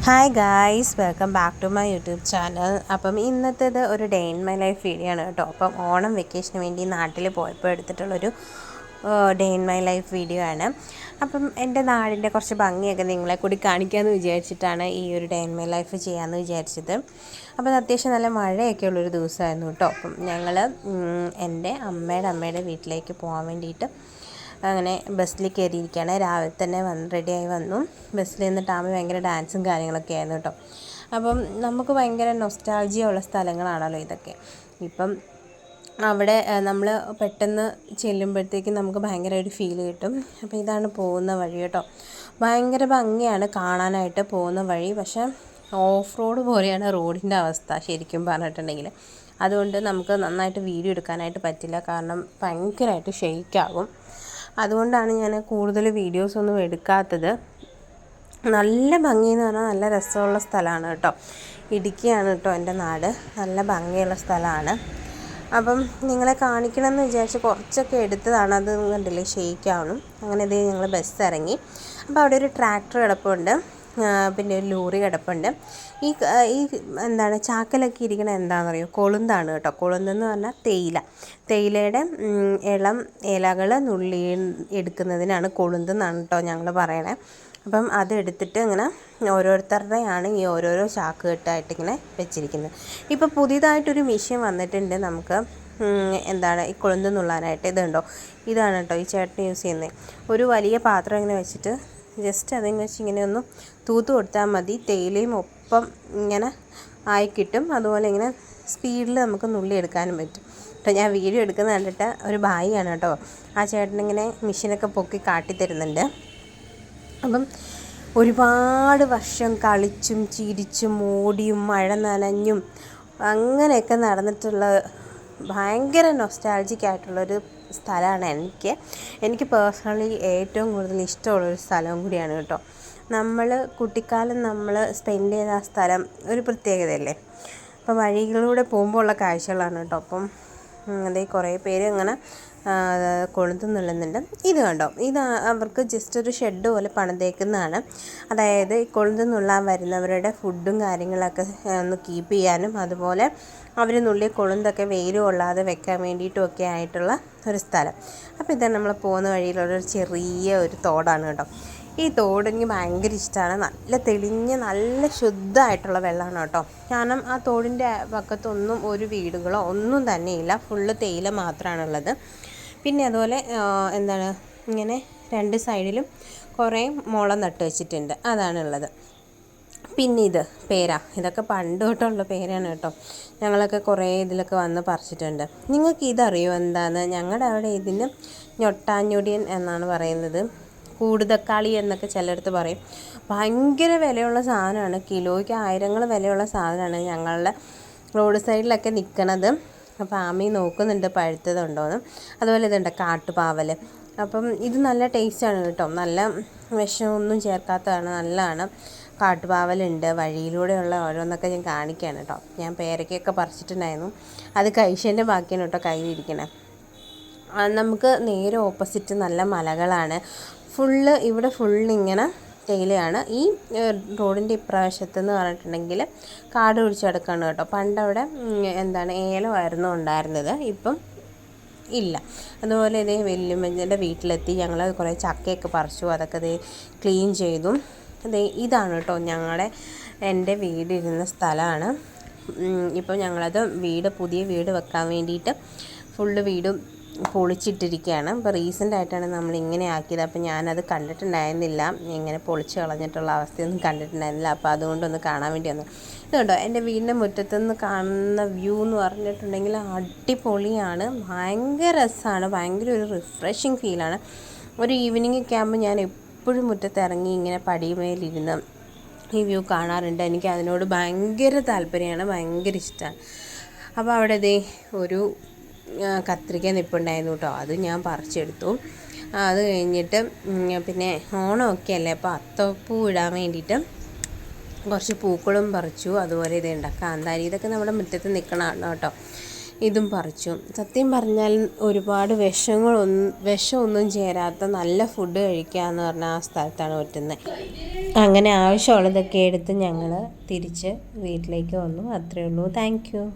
Hi guys, welcome back to my YouTube channel. അപ്പം ഇന്നത്തേത് ഒരു day in my life video ആണ് കേട്ടോ. അപ്പം ഓണം വെക്കേഷന് വേണ്ടി നാട്ടിൽ പോയപ്പോൾ എടുത്തിട്ടുള്ളൊരു day in my life video ആണ്. അപ്പം എൻ്റെ നാടിൻ്റെ കുറച്ച് ഭംഗിയൊക്കെ നിങ്ങളെ കൂടി കാണിക്കാമെന്ന് വിചാരിച്ചിട്ടാണ് ഈ ഒരു ഡേ ഇൻ മൈ ലൈഫ് ചെയ്യാമെന്ന് വിചാരിച്ചത്. അപ്പം അത്യാവശ്യം നല്ല മഴയൊക്കെ ഉള്ളൊരു ദിവസമായിരുന്നു കേട്ടോ. അപ്പം ഞങ്ങൾ എൻ്റെ അമ്മയുടെ വീട്ടിലേക്ക് പോകാൻ വേണ്ടിയിട്ട് അങ്ങനെ ബസ്സിൽ കയറിയിരിക്കുകയാണ്. രാവിലെ തന്നെ റെഡിയായി വന്നു. ബസ്സിൽ നിന്നിട്ട് ആമ ഭയങ്കര ഡാൻസും കാര്യങ്ങളൊക്കെ ആയിരുന്നു കേട്ടോ. അപ്പം നമുക്ക് ഭയങ്കര നൊസ്റ്റാൾജിയ ഉള്ള സ്ഥലങ്ങളാണല്ലോ ഇതൊക്കെ. ഇപ്പം അവിടെ നമ്മൾ പെട്ടെന്ന് ചെല്ലുമ്പോഴത്തേക്കും നമുക്ക് ഭയങ്കര ഒരു ഫീൽ കിട്ടും. അപ്പോൾ ഇതാണ് പോകുന്ന വഴി കേട്ടോ. ഭയങ്കര ഭംഗിയാണ് കാണാനായിട്ട് പോകുന്ന വഴി. പക്ഷേ ഓഫ് റോഡ് പോലെയാണ് റോഡിൻ്റെ അവസ്ഥ ശരിക്കും പറഞ്ഞിട്ടുണ്ടെങ്കിൽ. അതുകൊണ്ട് നമുക്ക് നന്നായിട്ട് വീഡിയോ എടുക്കാനായിട്ട് പറ്റില്ല, കാരണം ഭയങ്കരമായിട്ട് ഷെയ്ക്കാകും. അതുകൊണ്ടാണ് ഞാൻ കൂടുതൽ വീഡിയോസൊന്നും എടുക്കാത്തത്. നല്ല ഭംഗിയെന്ന് പറഞ്ഞാൽ നല്ല രസമുള്ള സ്ഥലമാണ് കേട്ടോ. ഇടുക്കിയാണ് കേട്ടോ എൻ്റെ നാട്. നല്ല ഭംഗിയുള്ള സ്ഥലമാണ്. അപ്പം നിങ്ങളെ കാണിക്കണമെന്ന് വിചാരിച്ച് കുറച്ചൊക്കെ എടുത്തതാണ്. അത് കണ്ടില്ലേ, ഷെയ്ക്കാവണം. അങ്ങനെ ഇതേ ഞങ്ങൾ ബസ് ഇറങ്ങി. അപ്പോൾ അവിടെ ഒരു ട്രാക്ടർ കിടപ്പുണ്ട്, പിന്നെ ഒരു ലോറി കിടപ്പുണ്ട്. ഈ എന്താണ് ചാക്കലൊക്കെ ഇരിക്കണ എന്താണെന്ന് അറിയോ? കൊളുന്താണ് കേട്ടോ. കൊളുന്തെന്ന് പറഞ്ഞാൽ തേയിലയുടെ ഇളം ഇലകൾ നുള്ളി എടുക്കുന്നതിനാണ് കൊളുന്തെന്നാണ് കേട്ടോ ഞങ്ങൾ പറയണേ. അപ്പം അതെടുത്തിട്ട് ഇങ്ങനെ ഓരോരുത്തരുടെയാണ് ഈ ഓരോരോ ചാക്ക് കെട്ടായിട്ട് ഇങ്ങനെ വെച്ചിരിക്കുന്നത്. ഇപ്പോൾ പുതിയതായിട്ടൊരു മെഷീൻ വന്നിട്ടുണ്ട് നമുക്ക് എന്താണ് ഈ കൊളുന്ത് നുള്ളാനായിട്ട്. ഇതുണ്ടോ, ഇതാണ് കേട്ടോ ഈ ചേട്ടൻ യൂസ് ചെയ്യുന്നത്. ഒരു വലിയ പാത്രം ഇങ്ങനെ വെച്ചിട്ട് ജസ്റ്റ് അതിന് വെച്ച് ഇങ്ങനെ ഒന്ന് തൂത്ത് കൊടുത്താൽ മതി. തേയിലയും ഒപ്പം ഇങ്ങനെ ആയി കിട്ടും. അതുപോലെ ഇങ്ങനെ സ്പീഡിൽ നമുക്ക് നുള്ളി എടുക്കാനും പറ്റും കേട്ടോ. ഞാൻ വീഡിയോ എടുക്കുന്നത് കണ്ടിട്ട് ഒരു ഭായിയാണ് കേട്ടോ. ആ ചേട്ടനിങ്ങനെ മെഷീനൊക്കെ പൊക്കി കാട്ടിത്തരുന്നുണ്ട്. അപ്പം ഒരുപാട് വർഷം കളിച്ചും ചിരിച്ചും ഓടിയും മഴ നനഞ്ഞും അങ്ങനെയൊക്കെ നടന്നിട്ടുള്ള ഭയങ്കര നൊസ്റ്റാൾജിക് ആയിട്ടുള്ളൊരു സ്ഥലമാണ് എനിക്ക് പേഴ്സണലി ഏറ്റവും കൂടുതൽ ഇഷ്ടമുള്ളൊരു സ്ഥലവും കൂടിയാണ് കേട്ടോ. നമ്മൾ കുട്ടിക്കാലം നമ്മൾ സ്പെൻഡ് ചെയ്ത ആ സ്ഥലം ഒരു പ്രത്യേകതയല്ലേ. അപ്പോൾ വഴികളിലൂടെ പോകുമ്പോൾ ഉള്ള കാഴ്ചകളാണ് കേട്ടോ. അപ്പം അതേ കുറേ പേര് ഇങ്ങനെ കൊളുത്ത് നുള്ളുന്നുണ്ട്. ഇത് കണ്ടോ, ഇത് അവർക്ക് ജസ്റ്റ് ഒരു ഷെഡ് പോലെ പണിതേക്കുന്നതാണ്. അതായത് ഈ കൊളുത്ത് നുള്ളാൻ വരുന്നവരുടെ ഫുഡും കാര്യങ്ങളൊക്കെ ഒന്ന് കീപ്പ് ചെയ്യാനും, അതുപോലെ അവർ നുള്ളിയ കൊളുന്തൊക്കെ വെയിൽ കൊള്ളാതെ വെക്കാൻ വേണ്ടിയിട്ടുമൊക്കെ ആയിട്ടുള്ള ഒരു സ്ഥലം. അപ്പോൾ ഇതാണ് നമ്മൾ പോകുന്ന വഴിയിലുള്ളൊരു ചെറിയ ഒരു തോടാണ് കേട്ടോ. ഈ തോട് എനിക്ക് ഭയങ്കര ഇഷ്ടമാണ്. നല്ല തെളിഞ്ഞ നല്ല ശുദ്ധമായിട്ടുള്ള വെള്ളമാണ് കേട്ടോ. കാരണം ആ തോടിൻ്റെ പക്കത്തൊന്നും ഒരു വീടുകളോ ഒന്നും തന്നെയില്ല. ഫുള്ള് തേയില മാത്രമാണുള്ളത്. പിന്നെ അതുപോലെ എന്താണ് ഇങ്ങനെ രണ്ട് സൈഡിലും കുറേ മുളം നട്ട് വെച്ചിട്ടുണ്ട്, അതാണുള്ളത്. പിന്നെ ഇത് ഇതൊക്കെ പണ്ട് തൊട്ടുള്ള പേരാണ് കേട്ടോ. ഞങ്ങളൊക്കെ കുറേ ഇതിലൊക്കെ വന്ന് പറിച്ചിട്ടുണ്ട്. നിങ്ങൾക്ക് ഇതറിയോ എന്താണെന്ന്? ഞങ്ങളുടെ അവിടെ ഇതിന് ഞൊട്ടാഞ്ഞൊടിയൻ എന്നാണ് പറയുന്നത്. കൂടുതക്കാളി എന്നൊക്കെ ചിലയിടത്ത് പറയും. ഭയങ്കര വിലയുള്ള സാധനമാണ്. കിലോയ്ക്ക് ആയിരങ്ങൾ വിലയുള്ള സാധനമാണ് ഞങ്ങളുടെ റോഡ് സൈഡിലൊക്കെ നിൽക്കണത്. അപ്പോൾ ആമി നോക്കുന്നുണ്ട് പഴുത്തതുണ്ടോയെന്ന്. അതുപോലെ ഇതുണ്ട് കാട്ടുപാവൽ. അപ്പം ഇത് നല്ല ടേസ്റ്റാണ് കേട്ടോ. നല്ല വിഷമൊന്നും ചേർക്കാത്തതാണ്, നല്ലതാണ്. കാട്ടുപാവലുണ്ട്. വഴിയിലൂടെയുള്ള ഓരോന്നൊക്കെ ഞാൻ കാണിക്കുകയാണ് കേട്ടോ. ഞാൻ പേരയ്ക്കൊക്കെ പറിച്ചിട്ടുണ്ടായിരുന്നു. അത് കഴിച്ചതിൻ്റെ ബാക്കിയാണ് കേട്ടോ കയ്യിലിരിക്കണേ. നമുക്ക് നേരെ ഓപ്പോസിറ്റ് നല്ല മലകളാണ്. ഇവിടെ ഫുള്ളിങ്ങനെ തേയിലയാണ്. ഈ റോഡിൻ്റെ ഇപ്രാവശ്യത്തെന്ന് പറഞ്ഞിട്ടുണ്ടെങ്കിൽ കാട് പിടിച്ച് കിടക്കുകയാണ് കേട്ടോ. പണ്ടവിടെ എന്താണ് ഏലമായിരുന്നു ഉണ്ടായിരുന്നത്, ഇപ്പം ഇല്ല. അതുപോലെ ഇതേ വല്യമ്മൻ്റെ വീട്ടിലെത്തി ഞങ്ങൾ കുറേ ചക്കയൊക്കെ പറിച്ചു. അതൊക്കെ ഇതേ ക്ലീൻ ചെയ്തു. ഇതാണ് കേട്ടോ എൻ്റെ വീടിരുന്ന സ്ഥലമാണ്. ഇപ്പം ഞങ്ങളത് പുതിയ വീട് വെക്കാൻ വേണ്ടിയിട്ട് ഫുള്ള് വീടും പൊളിച്ചിട്ടിരിക്കുകയാണ്. അപ്പോൾ റീസെൻ്റായിട്ടാണ് നമ്മൾ ഇങ്ങനെ ആക്കിയത്. അപ്പോൾ ഞാനത് കണ്ടിട്ടുണ്ടായിരുന്നില്ല, ഇങ്ങനെ പൊളിച്ച് കളഞ്ഞിട്ടുള്ള അവസ്ഥയൊന്നും കണ്ടിട്ടുണ്ടായിരുന്നില്ല. അപ്പോൾ അതുകൊണ്ടൊന്ന് കാണാൻ വേണ്ടി വന്നു. ഇതുണ്ടോ എൻ്റെ വീടിൻ്റെ മുറ്റത്തുനിന്ന് കാണുന്ന വ്യൂ എന്ന് പറഞ്ഞിട്ടുണ്ടെങ്കിൽ അടിപൊളിയാണ്. ഭയങ്കര രസമാണ്. ഭയങ്കര ഒരു റിഫ്രഷിങ് ഫീലാണ്. ഒരു ഈവനിങ് ഒക്കെ ആകുമ്പോൾ ഞാൻ എപ്പോഴും മുറ്റത്ത് ഇറങ്ങി ഇങ്ങനെ പടിമേലിരുന്ന് ഈ വ്യൂ കാണാറുണ്ട്. എനിക്ക് അതിനോട് ഭയങ്കര താല്പര്യമാണ്, ഭയങ്കര ഇഷ്ടമാണ്. അപ്പോൾ അവിടെ ഒരു കത്രിക നിൽപ്പുണ്ടായിരുന്നു കേട്ടോ. അത് ഞാൻ പറിച്ചെടുത്തു. അത് കഴിഞ്ഞിട്ട് പിന്നെ ഓണമൊക്കെ അല്ലേ, അപ്പോൾ അത്തപ്പൂ ഇടാൻ വേണ്ടിയിട്ട് കുറച്ച് പൂക്കളും പറിച്ചു. അതുപോലെ ഇതുണ്ട് കാന്താരി. ഇതൊക്കെ നമ്മുടെ മുറ്റത്ത് നിൽക്കണതാണ് കേട്ടോ. ഇതും പറിച്ചു. സത്യം പറഞ്ഞാൽ ഒരുപാട് വിഷമൊന്നും ചേരാത്ത നല്ല ഫുഡ് കഴിക്കുക എന്ന് പറഞ്ഞാൽ ആ സ്ഥലത്താണ് പറ്റുന്നത്. അങ്ങനെ ആവശ്യമുള്ളതൊക്കെ എടുത്ത് ഞങ്ങൾ തിരിച്ച് വീട്ടിലേക്ക് വന്നു. അത്രയേ ഉള്ളൂ. Thank you.